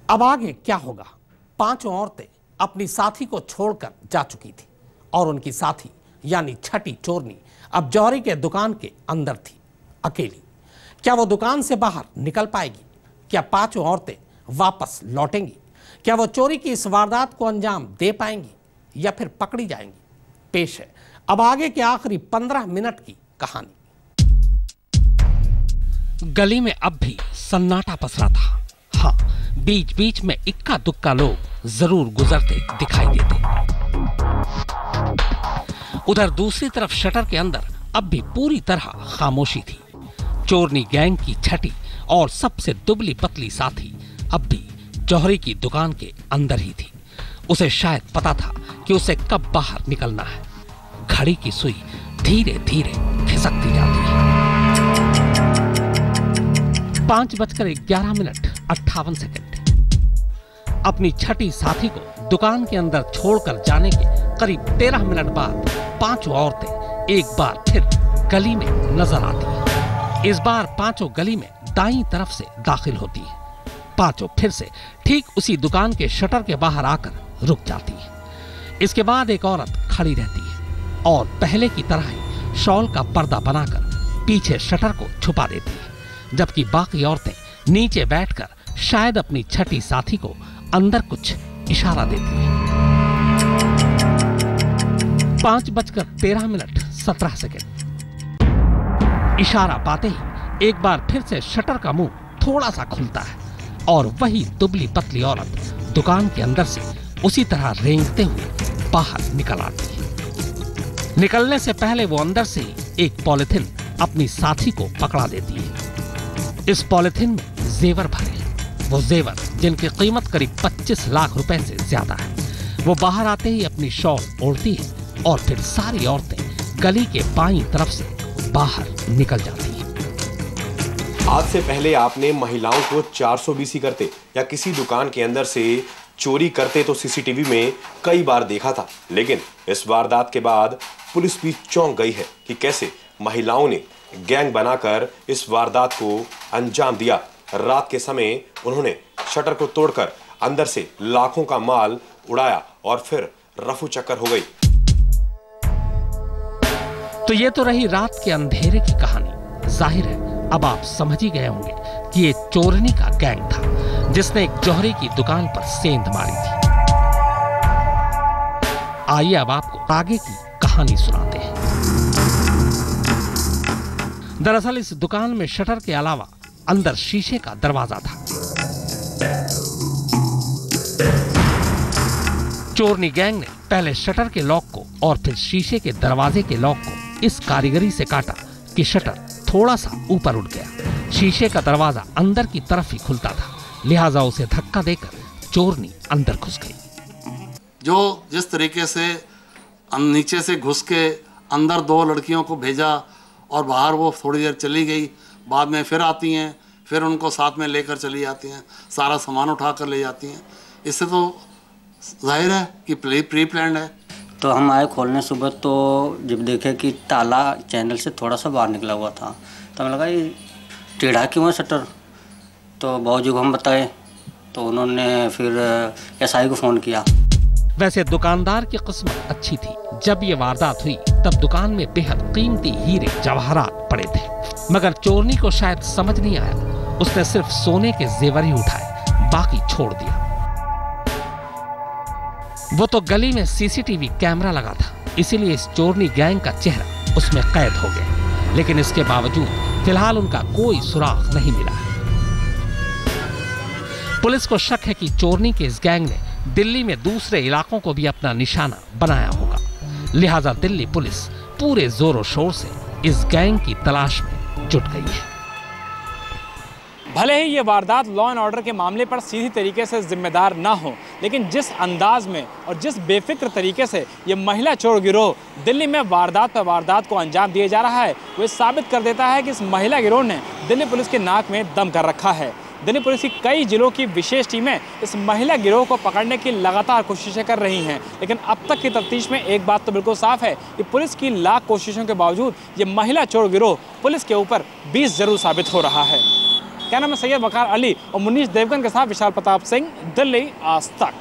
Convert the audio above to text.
अब आगे क्या होगा? पांचों औरतें अपनी साथी को छोड़कर जा चुकी थी और उनकी साथी यानी छठी चोरनी अब जौहरी के दुकान के अंदर थी, अकेली। क्या वो दुकान से बाहर निकल पाएगी? क्या पांचों औरतें वापस लौटेंगी? क्या वो चोरी की इस वारदात को अंजाम दे पाएंगी या फिर पकड़ी जाएंगी? पेश है अब आगे के आखिरी 15 मिनट की कहानी। गली में अब भी सन्नाटा पसरा था। हाँ, बीच बीच में इक्का दुक्का लोग जरूर गुजरते दिखाई देते। उधर दूसरी तरफ शटर के अंदर अब भी पूरी तरह खामोशी थी। चोरनी गैंग की छठी और सबसे दुबली पतली साथी अब भी जौहरी की दुकान के अंदर ही थी। उसे शायद पता था कि उसे कब बाहर निकलना है। घड़ी की सुई धीरे धीरे खिसकती जाती है। 5:11:58। अपनी छठी साथी को दुकान के अंदर छोड़कर जाने के करीब 13 मिनट बाद पांचों औरतें एक बार फिर गली में नजर आती हैं। इस बार पांचों गली में दाईं तरफ से दाखिल होती हैं। पांचों फिर से ठीक उसी दुकान के शटर के बाहर आकर रुक जाती है। इसके बाद एक औरत खड़ी रहती है और पहले की तरह ही शॉल का पर्दा बनाकर पीछे शटर को छुपा देती है, जबकि बाकी औरतें नीचे बैठकर शायद अपनी छठी साथी को अंदर कुछ इशारा देती है। 5:13:17। इशारा पाते ही एक बार फिर से शटर का मुंह थोड़ा सा खुलता है और वही दुबली पतली औरत दुकान के अंदर से उसी तरह रेंगते हुए बाहर निकल आती है। निकलने से पहले वो अंदर से ही एक पॉलिथिन अपनी साथी को पकड़ा देती है। इस पॉलिथिन में जेवर भरे, वो जेवर जिनकी कीमत करीब 25 लाख रुपए से ज्यादा है। वो बाहर आते ही अपनी शॉल ओढ़ती है और फिर सारी औरतें गली के बाईं तरफ से बाहर निकल जाती हैं। आज से पहले आपने महिलाओं को 420 करते या किसी दुकान के अंदर से चोरी करते तो सीसीटीवी में कई बार देखा था, लेकिन इस वारदात के बाद पुलिस भी चौंक गई है कि कैसे महिलाओं ने गैंग बनाकर इस वारदात को अंजाम दिया। रात के समय उन्होंने शटर को तोड़कर अंदर से लाखों का माल उड़ाया और फिर रफू चक्कर हो गई। तो ये तो रही रात के अंधेरे की कहानी। जाहिर है अब आप समझ ही गए होंगे कि ये चोरनी का गैंग था जिसने एक जौहरी की दुकान पर सेंध मारी थी। आइए अब आपको आगे की कहानी सुनाते हैं। दरअसल इस दुकान में शटर के अलावा अंदर शीशे का दरवाजा था। चोरनी गैंग ने पहले शटर के लॉक को और फिर शीशे के दरवाजे के लॉक को इस कारीगरी से काटा कि शटर थोड़ा सा ऊपर उठ गया। शीशे का दरवाजा अंदर की तरफ ही खुलता था, लिहाजा उसे धक्का देकर चोरनी अंदर घुस गई। जो जिस तरीके से नीचे से घुस के अंदर 2 लड़कियों को भेजा और बाहर वो थोड़ी देर चली गई, बाद में फिर आती हैं, फिर उनको साथ में लेकर चली जाती हैं, सारा सामान उठा कर ले जाती हैं। इससे तो जाहिर है कि प्री प्लान्ड है। तो हम आए खोलने सुबह, तो जब देखे कि ताला चैनल से थोड़ा सा बाहर निकला हुआ था तो हमें लगा ये टेढ़ा क्यों है शटर। तो बाबूजी को हम बताए तो उन्होंने फिर एसआई को फ़ोन किया। वैसे दुकानदार की किस्मत अच्छी थी। जब ये वारदात हुई तब दुकान में बेहद कीमती हीरे जवाहरात पड़े थे, मगर चोरनी को शायद समझ नहीं आया। उसने सिर्फ सोने के जेवर ही उठाए, बाकी छोड़ दिया। वो तो गली में सीसीटीवी कैमरा लगा था, इसीलिए इस चोरनी गैंग का चेहरा उसमें कैद हो गया, लेकिन इसके बावजूद फिलहाल उनका कोई सुराग नहीं मिला। पुलिस को शक है कि चोरनी के इस गैंग ने दिल्ली में दूसरे इलाकों को भी अपना निशाना बनाया होगा, लिहाजा दिल्ली पुलिस पूरे जोरों शोर से इस गैंग की तलाश में जुट गई है। भले ही ये वारदात लॉ एंड ऑर्डर के मामले पर सीधी तरीके से जिम्मेदार ना हो, लेकिन जिस अंदाज में और जिस बेफिक्र तरीके से ये महिला चोर गिरोह दिल्ली में वारदात पर वारदात को अंजाम दिए जा रहा है, वो साबित कर देता है कि इस महिला गिरोह ने दिल्ली पुलिस के नाक में दम कर रखा है। दिल्ली पुलिस की कई जिलों की विशेष टीमें इस महिला गिरोह को पकड़ने की लगातार कोशिशें कर रही हैं, लेकिन अब तक की तफ्तीश में एक बात तो बिल्कुल साफ है कि पुलिस की लाख कोशिशों के बावजूद ये महिला चोर गिरोह पुलिस के ऊपर 20 जरूर साबित हो रहा है। क्या नाम है? सैयद वकार अली और मुनीश देवगन के साथ विशाल प्रताप सिंह, दिल्ली, आज तक।